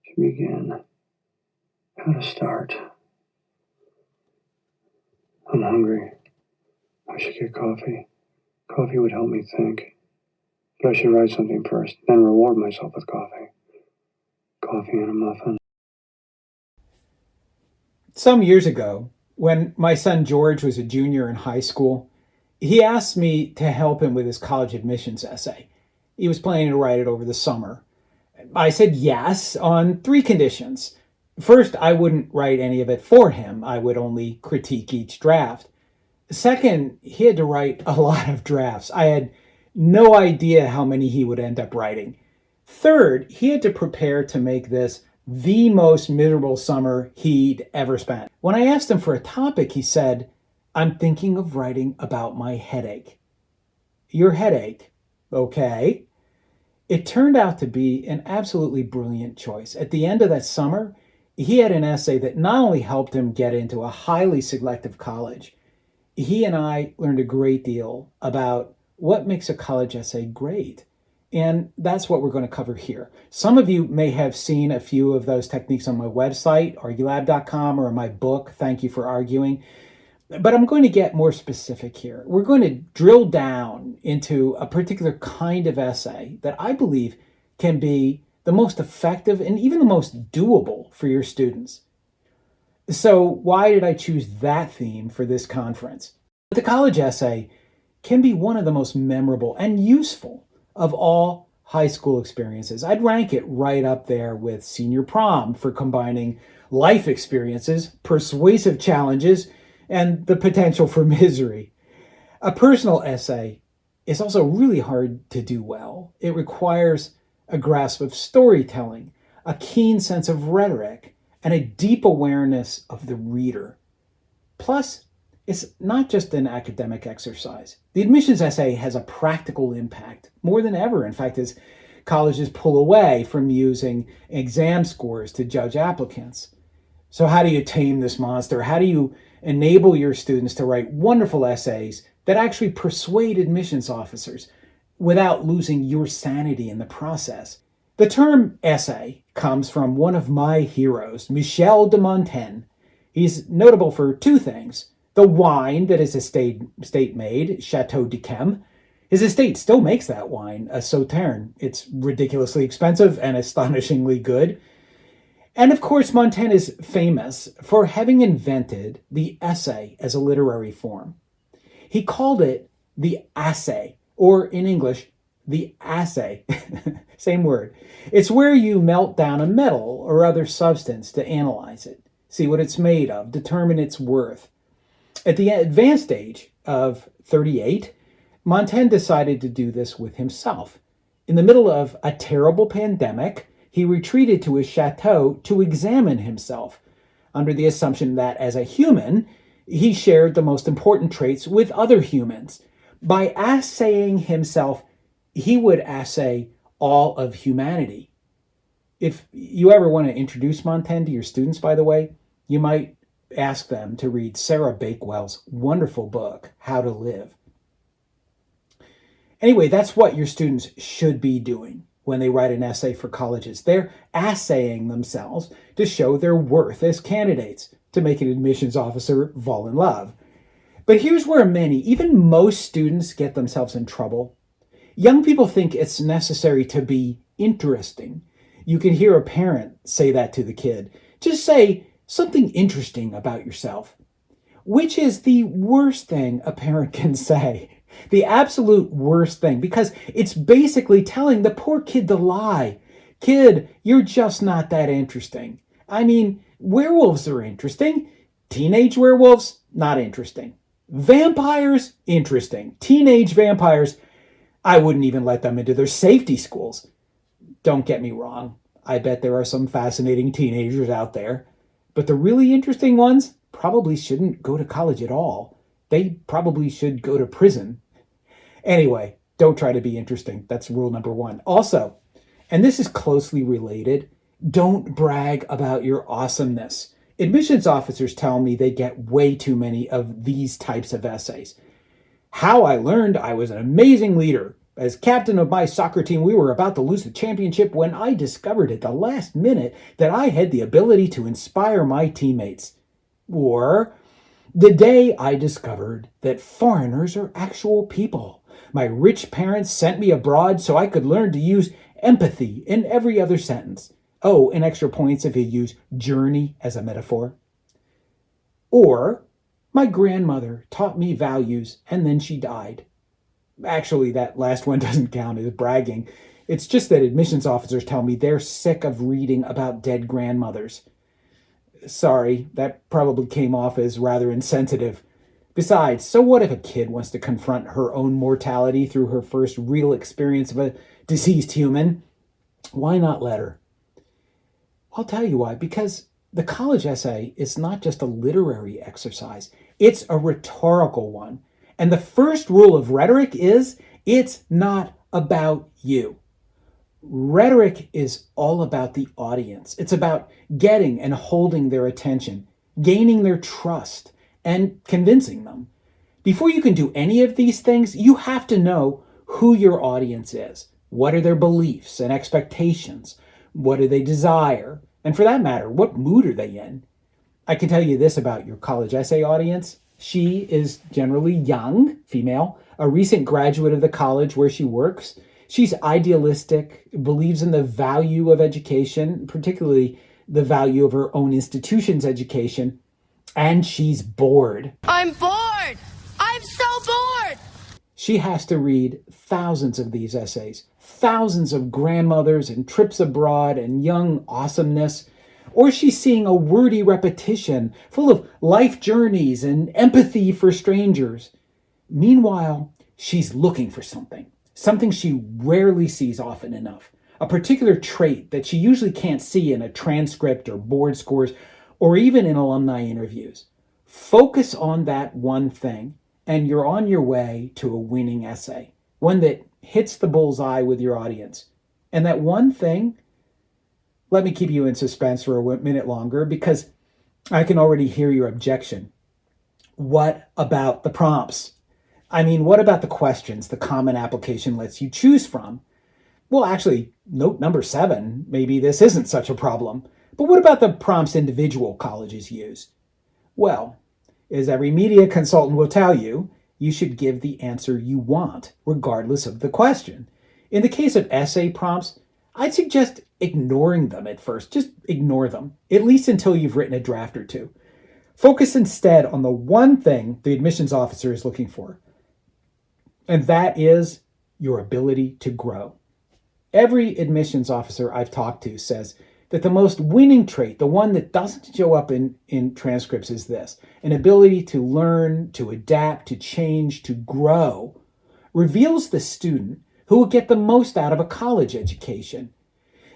to begin, how to start. I'm hungry. I should get coffee. Coffee would help me think. But I should write something first, then reward myself with coffee. Coffee and a muffin. Some years ago, when my son George was a junior in high school, he asked me to help him with his college admissions essay. He was planning to write it over the summer. I said yes on three conditions. First, I wouldn't write any of it for him. I would only critique each draft. Second, he had to write a lot of drafts. I had no idea how many he would end up writing. Third, he had to prepare to make this the most miserable summer he'd ever spent. When I asked him for a topic, he said, "I'm thinking of writing about my headache." Your headache? Okay. It turned out to be an absolutely brilliant choice. At the end of that summer, he had an essay that not only helped him get into a highly selective college, he and I learned a great deal about what makes a college essay great. And that's what we're going to cover here. Some of you may have seen a few of those techniques on my website, argulab.com, or in my book, Thank You for Arguing. But I'm going to get more specific here. We're going to drill down into a particular kind of essay that I believe can be the most effective and even the most doable for your students. So why did I choose that theme for this conference? The college essay can be one of the most memorable and useful of all high school experiences. I'd rank it right up there with senior prom for combining life experiences, persuasive challenges, and the potential for misery. A personal essay is also really hard to do well. It requires a grasp of storytelling, a keen sense of rhetoric, and a deep awareness of the reader. Plus, it's not just an academic exercise. The admissions essay has a practical impact more than ever, in fact, as colleges pull away from using exam scores to judge applicants. So how do you tame this monster? How do you enable your students to write wonderful essays that actually persuade admissions officers without losing your sanity in the process? The term essay comes from one of my heroes, Michel de Montaigne. He's notable for two things: the wine that his estate made, Chateau d'Yquem. His estate still makes that wine, a Sauterne. It's ridiculously expensive and astonishingly good. And of course, Montaigne is famous for having invented the essay as a literary form. He called it the assay, or in English, the assay. Same word. It's where you melt down a metal or other substance to analyze it, see what it's made of, determine its worth. At the advanced age of 38, Montaigne decided to do this with himself. In the middle of a terrible pandemic, he retreated to his chateau to examine himself, under the assumption that as a human, he shared the most important traits with other humans. By assaying himself, he would assay all of humanity. If you ever want to introduce Montaigne to your students, by the way, you might ask them to read Sarah Bakewell's wonderful book, How to Live. Anyway, that's what your students should be doing when they write an essay for colleges. They're assaying themselves to show their worth as candidates, to make an admissions officer fall in love. But here's where many, even most students, get themselves in trouble. Young people think it's necessary to be interesting. You can hear a parent say that to the kid. Just say something interesting about yourself, which is the worst thing a parent can say. The absolute worst thing, because it's basically telling the poor kid the lie. Kid, you're just not that interesting. I mean, werewolves are interesting. Teenage werewolves, not interesting. Vampires, interesting. Teenage vampires, I wouldn't even let them into their safety schools. Don't get me wrong. I bet there are some fascinating teenagers out there. But the really interesting ones probably shouldn't go to college at all. They probably should go to prison. Anyway, don't try to be interesting. That's rule number one. Also, and this is closely related, don't brag about your awesomeness. Admissions officers tell me they get way too many of these types of essays. How I learned I was an amazing leader. As captain of my soccer team, we were about to lose the championship when I discovered at the last minute that I had the ability to inspire my teammates. Or, the day I discovered that foreigners are actual people. My rich parents sent me abroad so I could learn to use empathy in every other sentence. Oh, and extra points if you use journey as a metaphor. Or, my grandmother taught me values and then she died. Actually, that last one doesn't count as bragging. It's just that admissions officers tell me they're sick of reading about dead grandmothers. Sorry, that probably came off as rather insensitive. Besides, so what if a kid wants to confront her own mortality through her first real experience of a deceased human? Why not let her? I'll tell you why. Because the college essay is not just a literary exercise. It's a rhetorical one. And the first rule of rhetoric is it's not about you. Rhetoric is all about the audience. It's about getting and holding their attention, gaining their trust, and convincing them. Before you can do any of these things, you have to know who your audience is. What are their beliefs and expectations? What do they desire? And for that matter, what mood are they in? I can tell you this about your college essay audience. She is generally young, female, a recent graduate of the college where she works. She's idealistic, believes in the value of education, particularly the value of her own institution's education, and she's bored. I'm bored! I'm so bored! She has to read thousands of these essays, thousands of grandmothers and trips abroad and young awesomeness, or she's seeing a wordy repetition full of life journeys and empathy for strangers. Meanwhile, she's looking for something she rarely sees often enough, a particular trait that she usually can't see in a transcript or board scores or even in alumni interviews. Focus on that one thing, and you're on your way to a winning essay, one that hits the bullseye with your audience. And that one thing, let me keep you in suspense for a minute longer because I can already hear your objection. What about the prompts? I mean, what about the questions the Common Application lets you choose from? Well, actually, note number 7, maybe this isn't such a problem. But what about the prompts individual colleges use? Well, as every media consultant will tell you, you should give the answer you want, regardless of the question. In the case of essay prompts, I'd suggest ignoring them at first. Just ignore them, at least until you've written a draft or two. Focus instead on the one thing the admissions officer is looking for, and that is your ability to grow. Every admissions officer I've talked to says that the most winning trait, the one that doesn't show up in transcripts, is this: an ability to learn, to adapt, to change, to grow, reveals the student who will get the most out of a college education.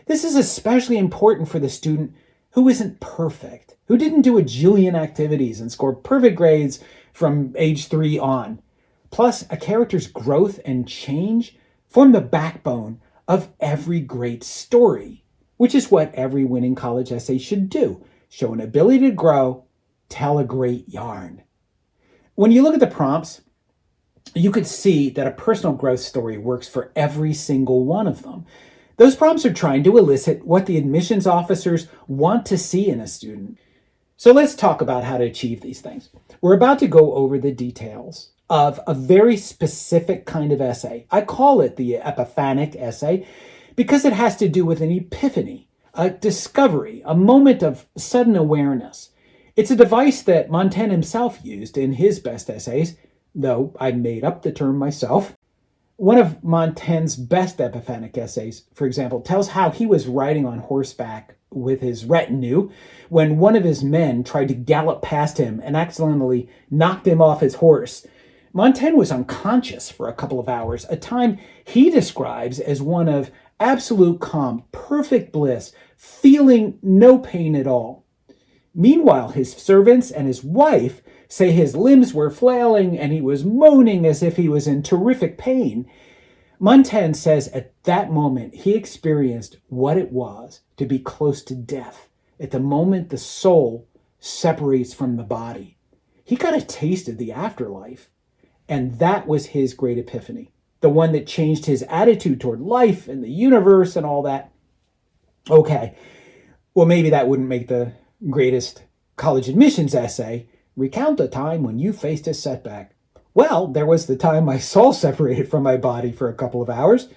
This is especially important for the student who isn't perfect, who didn't do a jillion activities and score perfect grades from age 3 on. Plus, a character's growth and change form the backbone of every great story, which is what every winning college essay should do: show an ability to grow, tell a great yarn. When you look at the prompts, you could see that a personal growth story works for every single one of them. Those prompts are trying to elicit what the admissions officers want to see in a student. So let's talk about how to achieve these things. We're about to go over the details of a very specific kind of essay. I call it the epiphanic essay because it has to do with an epiphany, a discovery, a moment of sudden awareness. It's a device that Montaigne himself used in his best essays, though I made up the term myself. One of Montaigne's best epiphanic essays, for example, tells how he was riding on horseback with his retinue when one of his men tried to gallop past him and accidentally knocked him off his horse. Montaigne was unconscious for a couple of hours, a time he describes as one of absolute calm, perfect bliss, feeling no pain at all. Meanwhile, his servants and his wife say his limbs were flailing and he was moaning as if he was in terrific pain. Montaigne says at that moment he experienced what it was to be close to death, at the moment the soul separates from the body. He got a taste of the afterlife, and that was his great epiphany. the one that changed his attitude toward life and the universe and all that. Okay, well, maybe that wouldn't make the greatest college admissions essay. Recount a time when you faced a setback. Well, there was the time my soul separated from my body for a couple of hours.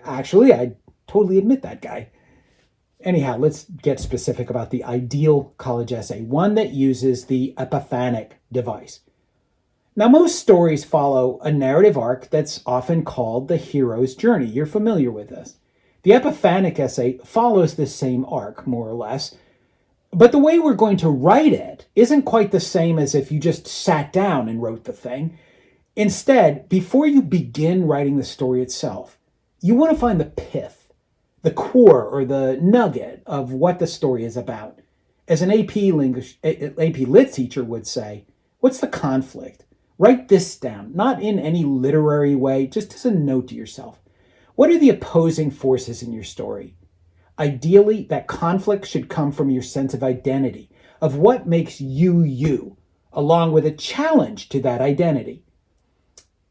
Actually, I totally admit that guy. Anyhow, let's get specific about the ideal college essay, one that uses the epiphanic device. Now, most stories follow a narrative arc that's often called the hero's journey. You're familiar with this. The epiphanic essay follows this same arc, more or less, but the way we're going to write it isn't quite the same as if you just sat down and wrote the thing. Instead, before you begin writing the story itself, you want to find the pith, the core or the nugget of what the story is about. As an AP Lit teacher would say, what's the conflict? Write this down, not in any literary way, just as a note to yourself. What are the opposing forces in your story? Ideally, that conflict should come from your sense of identity, of what makes you you, along with a challenge to that identity.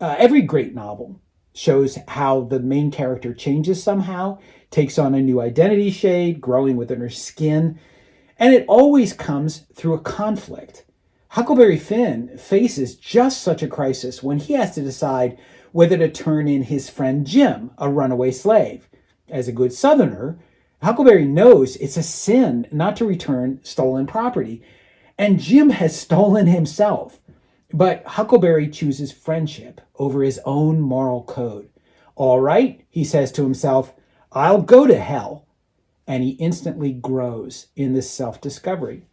Every great novel shows how the main character changes somehow, takes on a new identity shade, growing within her skin, and it always comes through a conflict. Huckleberry Finn faces just such a crisis when he has to decide whether to turn in his friend Jim, a runaway slave. As a good Southerner, Huckleberry knows it's a sin not to return stolen property, and Jim has stolen himself. But Huckleberry chooses friendship over his own moral code. All right, he says to himself, I'll go to hell. And he instantly grows in this self-discovery.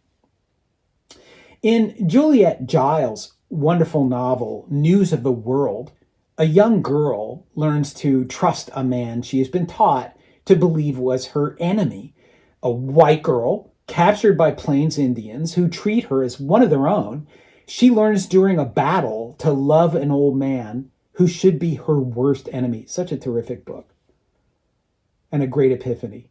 In Juliet Giles' wonderful novel, News of the World, a young girl learns to trust a man she has been taught to believe was her enemy. A white girl, captured by Plains Indians who treat her as one of their own, she learns during a battle to love an old man who should be her worst enemy. Such a terrific book. And a great epiphany.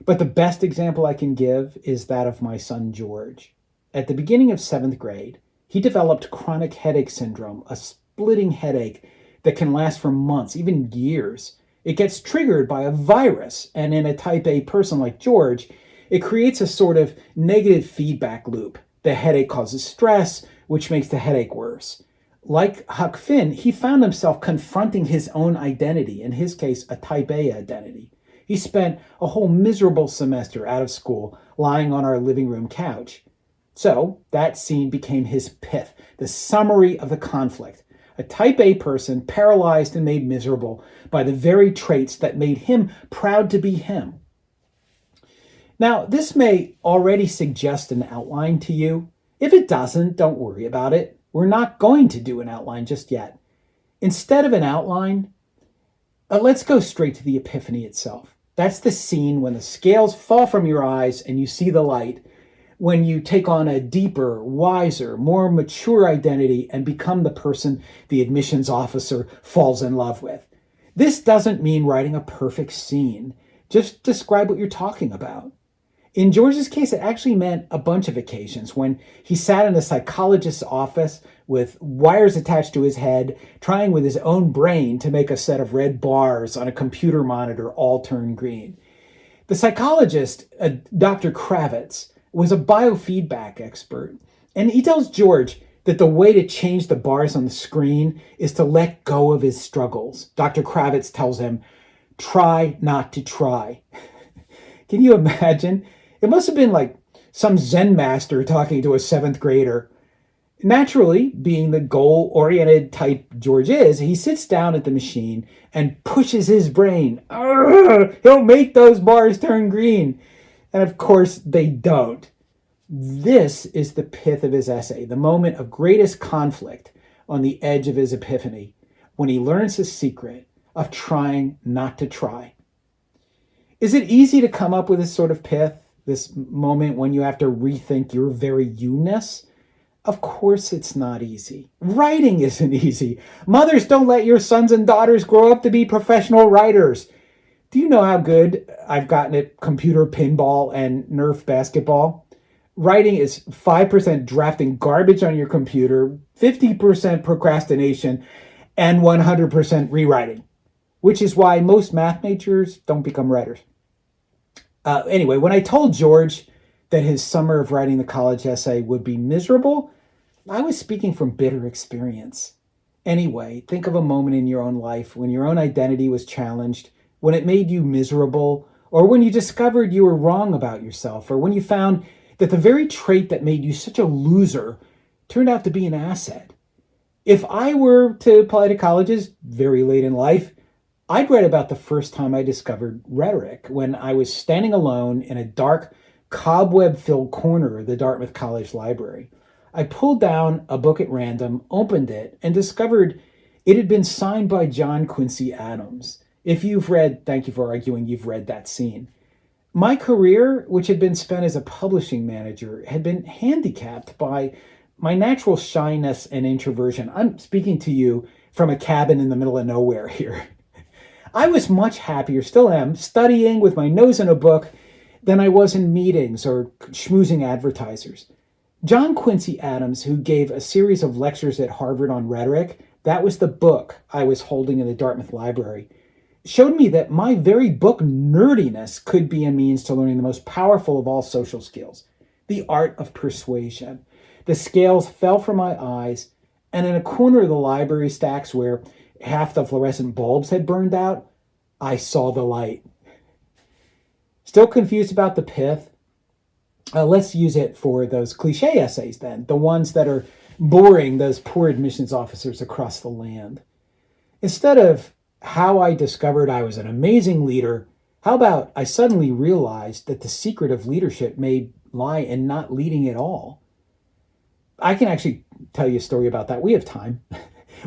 But the best example I can give is that of my son George. At the beginning of 7th grade, he developed chronic headache syndrome, a splitting headache that can last for months, even years. It gets triggered by a virus, and in a type A person like George, it creates a sort of negative feedback loop. The headache causes stress, which makes the headache worse. Like Huck Finn, he found himself confronting his own identity, in his case, a type A identity. He spent a whole miserable semester out of school, lying on our living room couch. So that scene became his pith, the summary of the conflict. A type A person paralyzed and made miserable by the very traits that made him proud to be him. Now, this may already suggest an outline to you. If it doesn't, don't worry about it. We're not going to do an outline just yet. Instead of an outline, let's go straight to the epiphany itself. That's the scene when the scales fall from your eyes and you see the light, when you take on a deeper, wiser, more mature identity and become the person the admissions officer falls in love with. This doesn't mean writing a perfect scene. Just describe what you're talking about. In George's case, it actually meant a bunch of occasions when he sat in a psychologist's office with wires attached to his head, trying with his own brain to make a set of red bars on a computer monitor all turn green. The psychologist, Dr. Kravitz, was a biofeedback expert, and he tells George that the way to change the bars on the screen is to let go of his struggles. Dr. Kravitz tells him, try not to try. Can you imagine? It must have been like some Zen master talking to a 7th grader. Naturally, being the goal-oriented type George is, he sits down at the machine and pushes his brain. He'll make those bars turn green. And of course, they don't. This is the pith of his essay, the moment of greatest conflict on the edge of his epiphany, when he learns his secret of trying not to try. Is it easy to come up with this sort of pith, this moment when you have to rethink your very you-ness? Of course it's not easy. Writing isn't easy. Mothers, don't let your sons and daughters grow up to be professional writers. Do you know how good I've gotten at computer pinball and Nerf basketball? Writing is 5% drafting garbage on your computer, 50% procrastination, and 100% rewriting, which is why most math majors don't become writers. Anyway, when I told George that his summer of writing the college essay would be miserable, I was speaking from bitter experience. Anyway, think of a moment in your own life when your own identity was challenged, when it made you miserable, or when you discovered you were wrong about yourself, or when you found that the very trait that made you such a loser turned out to be an asset. If I were to apply to colleges very late in life, I'd write about the first time I discovered rhetoric, when I was standing alone in a dark, cobweb-filled corner of the Dartmouth College Library. I pulled down a book at random, opened it, and discovered it had been signed by John Quincy Adams. If you've read Thank You for Arguing, you've read that scene. My career, which had been spent as a publishing manager, had been handicapped by my natural shyness and introversion. I'm speaking to you from a cabin in the middle of nowhere here. I was much happier, still am, studying with my nose in a book than I was in meetings or schmoozing advertisers. John Quincy Adams, who gave a series of lectures at Harvard on rhetoric, that was the book I was holding in the Dartmouth Library, showed me that my very book nerdiness could be a means to learning the most powerful of all social skills, the art of persuasion. The scales fell from my eyes, and in a corner of the library stacks where half the fluorescent bulbs had burned out, I saw the light. Still confused about the pith? Let's use it for those cliche essays then, the ones that are boring those poor admissions officers across the land. Instead of how I discovered I was an amazing leader, how about I suddenly realized that the secret of leadership may lie in not leading at all? I can actually tell you a story about that. We have time.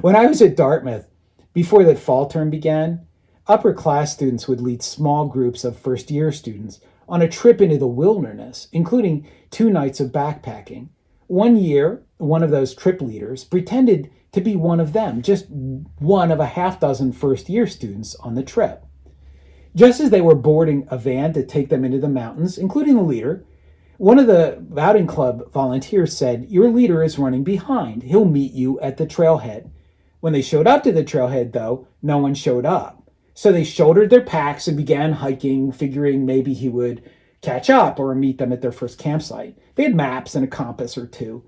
When I was at Dartmouth, before that fall term began, upper class students would lead small groups of first year students on a trip into the wilderness, including 2 nights of backpacking. One year, one of those trip leaders pretended to be one of them, just one of a half dozen first year students on the trip. Just as they were boarding a van to take them into the mountains, including the leader, one of the outing club volunteers said, "Your leader is running behind. He'll meet you at the trailhead." When they showed up to the trailhead, though, no one showed up. So they shouldered their packs and began hiking, figuring maybe he would catch up or meet them at their first campsite. They had maps and a compass or two.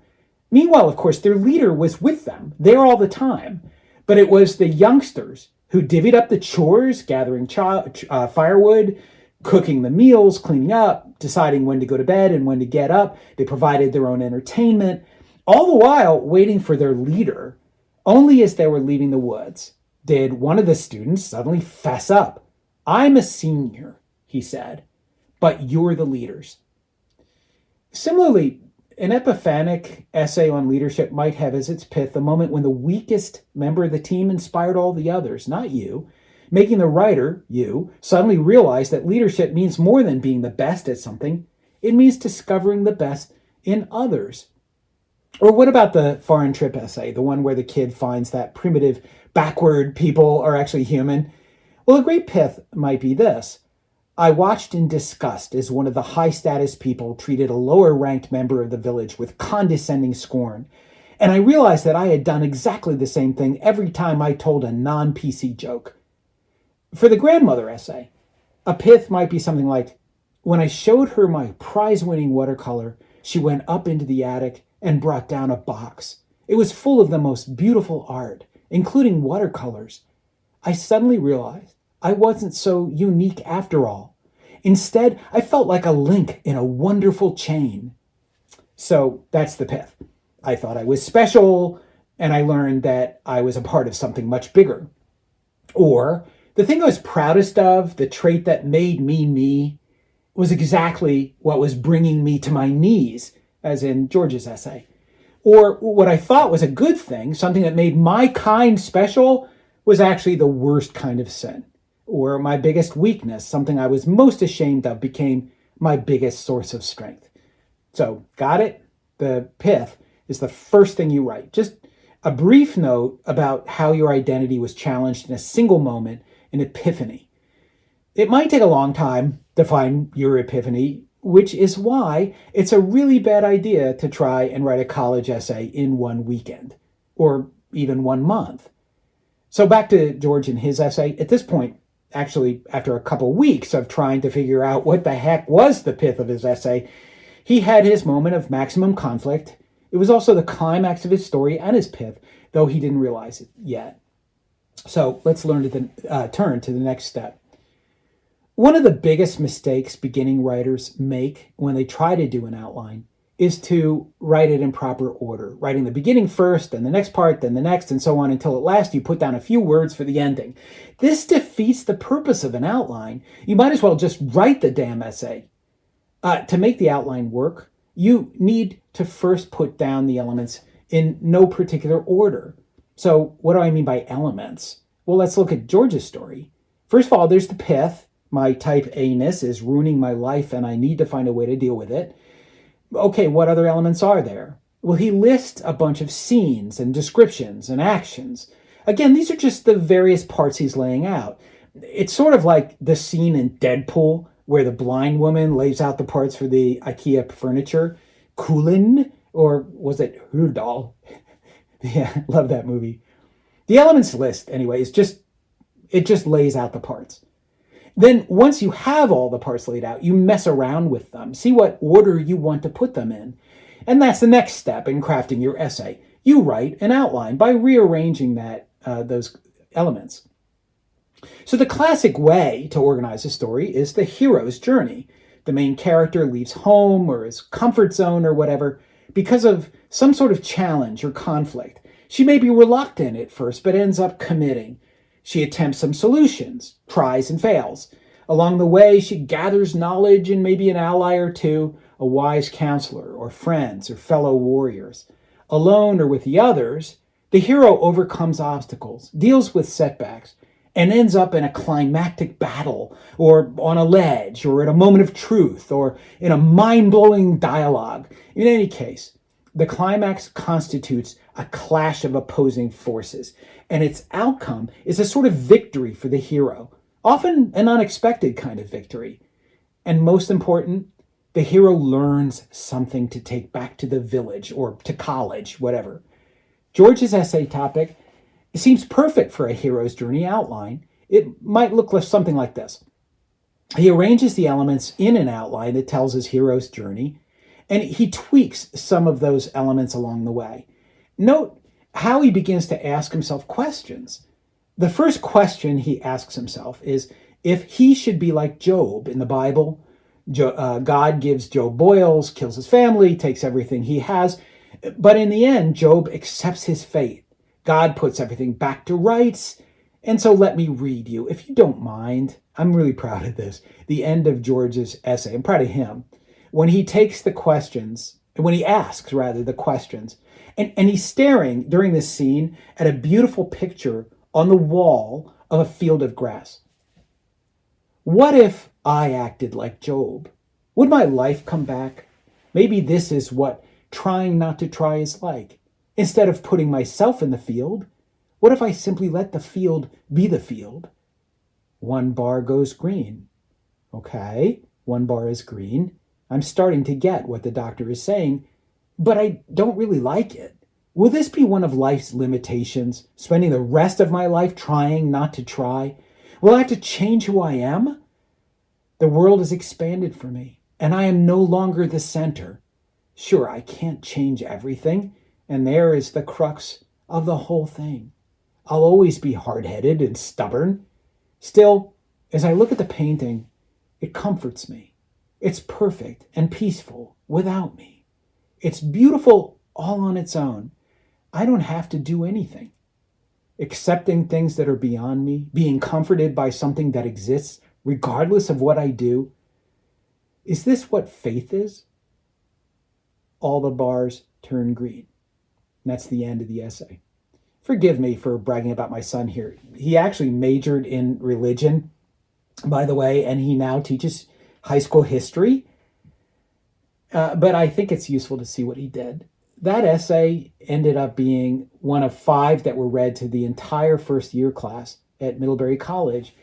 Meanwhile, of course, their leader was with them, there all the time. But it was the youngsters who divvied up the chores, gathering firewood, cooking the meals, cleaning up, deciding when to go to bed and when to get up. They provided their own entertainment, all the while waiting for their leader. Only as they were leaving the woods did one of the students suddenly fess up. "I'm a senior," he said, "but you're the leaders." Similarly, an epiphanic essay on leadership might have as its pith the moment when the weakest member of the team inspired all the others, not you, making the writer, you, suddenly realize that leadership means more than being the best at something. It means discovering the best in others. Or what about the foreign trip essay, the one where the kid finds that primitive, backward people are actually human? Well, a great pith might be this. I watched in disgust as one of the high-status people treated a lower-ranked member of the village with condescending scorn, and I realized that I had done exactly the same thing every time I told a non-PC joke. For the grandmother essay, a pith might be something like, when I showed her my prize-winning watercolor, she went up into the attic and brought down a box. It was full of the most beautiful art, including watercolors. I suddenly realized I wasn't so unique after all. Instead, I felt like a link in a wonderful chain. So that's the pith. I thought I was special, and I learned that I was a part of something much bigger. Or the thing I was proudest of, the trait that made me me, was exactly what was bringing me to my knees, as in George's essay. Or what I thought was a good thing, something that made my kind special, was actually the worst kind of sin. Or my biggest weakness, something I was most ashamed of, became my biggest source of strength. So, got it? The pith is the first thing you write. Just a brief note about how your identity was challenged in a single moment, an epiphany. It might take a long time to find your epiphany, which is why it's a really bad idea to try and write a college essay in one weekend, or even 1 month. So back to George and his essay. At this point, actually, after a couple weeks of trying to figure out what the heck was the pith of his essay, he had his moment of maximum conflict. It was also the climax of his story and his pith, though he didn't realize it yet. So let's turn to the next step. One of the biggest mistakes beginning writers make when they try to do an outline is to write it in proper order, writing the beginning first, then the next part, then the next, and so on until at last you put down a few words for the ending. This defeats the purpose of an outline. You might as well just write the damn essay. To make the outline work, you need to first put down the elements in no particular order. So what do I mean by elements? Well, let's look at George's story. First of all, there's the pith. My type A-ness is ruining my life and I need to find a way to deal with it. Okay, what other elements are there? Well, he lists a bunch of scenes and descriptions and actions. Again, these are just the various parts he's laying out. It's sort of like the scene in Deadpool where the blind woman lays out the parts for the IKEA furniture. Kulin, or was it Hurdal? Yeah, love that movie. The elements list, anyway, it just lays out the parts. Then once you have all the parts laid out, you mess around with them. See what order you want to put them in. And that's the next step in crafting your essay. You write an outline by rearranging those elements. So the classic way to organize a story is the hero's journey. The main character leaves home or his comfort zone or whatever because of some sort of challenge or conflict. She may be reluctant at first, but ends up committing. She attempts some solutions, tries and fails. Along the way, she gathers knowledge and maybe an ally or two, a wise counselor or friends or fellow warriors. Alone or with the others, the hero overcomes obstacles, deals with setbacks, and ends up in a climactic battle or on a ledge or at a moment of truth or in a mind-blowing dialogue. In any case, the climax constitutes a clash of opposing forces, and its outcome is a sort of victory for the hero, often an unexpected kind of victory. And most important, the hero learns something to take back to the village or to college, whatever. George's essay topic seems perfect for a hero's journey outline. It might look something like this. He arranges the elements in an outline that tells his hero's journey, and he tweaks some of those elements along the way. Note how he begins to ask himself questions. The first question he asks himself is if he should be like Job in the Bible. God gives Job boils, kills his family, takes everything he has, but in the end, Job accepts his fate. God puts everything back to rights. And so let me read you, if you don't mind, I'm really proud of this, the end of George's essay. I'm proud of him. When he asks the questions, and he's staring during this scene at a beautiful picture on the wall of a field of grass. What if I acted like Job? Would my life come back? Maybe this is what trying not to try is like. Instead of putting myself in the field, what if I simply let the field be the field? One bar goes green. Okay, one bar is green. I'm starting to get what the doctor is saying, but I don't really like it. Will this be one of life's limitations, spending the rest of my life trying not to try? Will I have to change who I am? The world has expanded for me, and I am no longer the center. Sure, I can't change everything, and there is the crux of the whole thing. I'll always be hard-headed and stubborn. Still, as I look at the painting, it comforts me. It's perfect and peaceful without me. It's beautiful all on its own. I don't have to do anything. Accepting things that are beyond me, being comforted by something that exists regardless of what I do. Is this what faith is? All the bars turn green. And that's the end of the essay. Forgive me for bragging about my son here. He actually majored in religion, by the way, and he now teaches high school history. But I think it's useful to see what he did. That essay ended up being one of 5 that were read to the entire first year class at Middlebury College.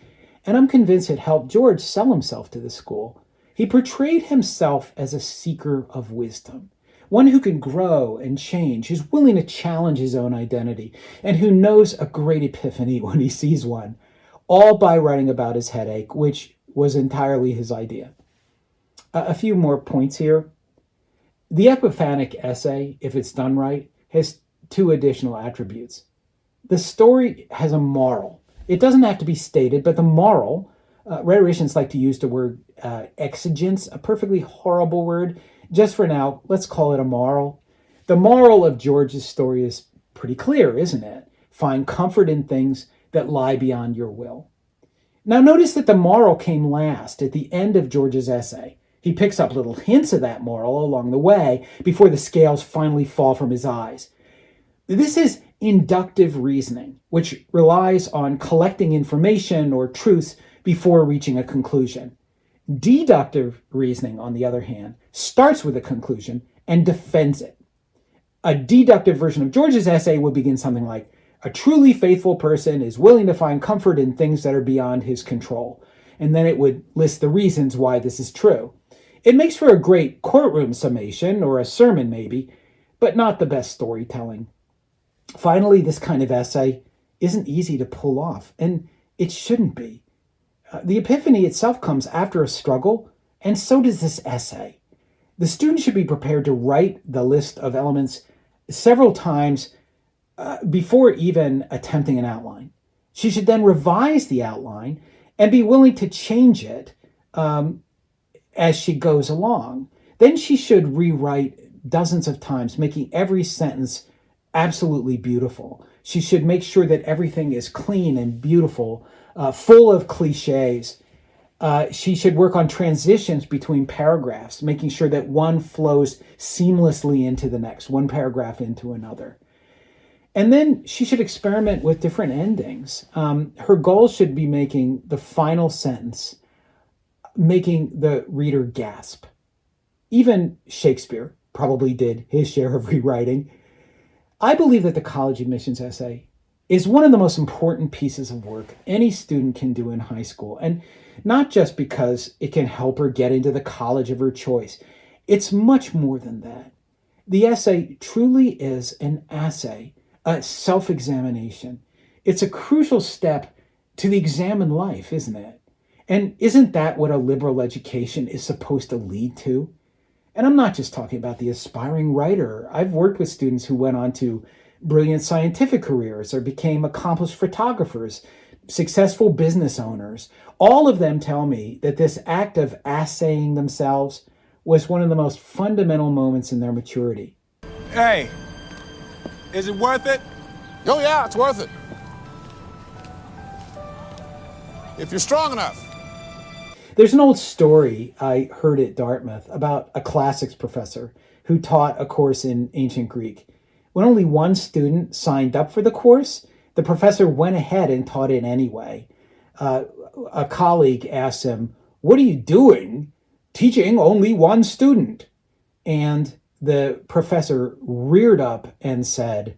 And I'm convinced it helped George sell himself to the school. He portrayed himself as a seeker of wisdom. one who can grow and change, who's willing to challenge his own identity, and who knows a great epiphany when he sees one, all by writing about his headache, which was entirely his idea. A few more points here. The epiphanic essay, if it's done right, has two additional attributes. The story has a moral. It doesn't have to be stated, but the moral, rhetoricians like to use the word exigence, a perfectly horrible word. Just for now, let's call it a moral. The moral of George's story is pretty clear, isn't it? Find comfort in things that lie beyond your will. Now notice that the moral came last at the end of George's essay. He picks up little hints of that moral along the way before the scales finally fall from his eyes. This is inductive reasoning, which relies on collecting information or truths before reaching a conclusion. Deductive reasoning, on the other hand, starts with a conclusion and defends it. A deductive version of George's essay would begin something like, a truly faithful person is willing to find comfort in things that are beyond his control. And then it would list the reasons why this is true. It makes for a great courtroom summation, or a sermon maybe, but not the best storytelling. Finally, this kind of essay isn't easy to pull off, and it shouldn't be. The epiphany itself comes after a struggle, and so does this essay. The student should be prepared to write the list of elements several times before even attempting an outline. She should then revise the outline and be willing to change it as she goes along. Then she should rewrite dozens of times, making every sentence absolutely beautiful. She should make sure that everything is clean and beautiful, full of cliches. She should work on transitions between paragraphs, making sure that one flows seamlessly into the next, one paragraph into another. And then she should experiment with different endings. Her goal should be making the final sentence, making the reader gasp. Even Shakespeare probably did his share of rewriting. I believe that the college admissions essay is one of the most important pieces of work any student can do in high school, and not just because it can help her get into the college of her choice. It's much more than that. The essay truly is an assay, a self-examination. It's a crucial step to the exam in life, isn't it? And isn't that what a liberal education is supposed to lead to? And I'm not just talking about the aspiring writer. I've worked with students who went on to brilliant scientific careers or became accomplished photographers, successful business owners. All of them tell me that this act of assaying themselves was one of the most fundamental moments in their maturity. Hey, is it worth it? Oh yeah, it's worth it. If you're strong enough. There's an old story I heard at Dartmouth about a classics professor who taught a course in ancient Greek. When only one student signed up for the course, the professor went ahead and taught it anyway. A colleague asked him, "What are you doing teaching only one student?" And the professor reared up and said,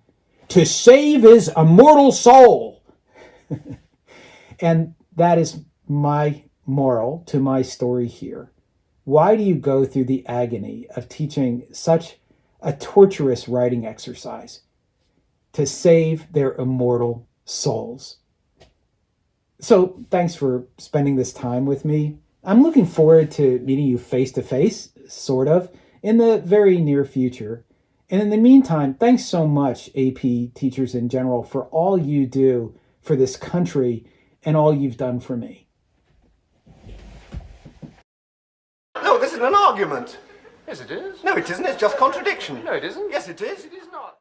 "To save his immortal soul." And that is my moral to my story here. Why do you go through the agony of teaching such a torturous writing exercise? To save their immortal souls. So thanks for spending this time with me. I'm looking forward to meeting you face to face, sort of, in the very near future. And in the meantime, thanks so much, AP teachers in general, for all you do for this country and all you've done for me. No, this isn't an argument. Yes, it is. No, it isn't. It's just contradiction. No, it isn't. Yes, it is. It is not.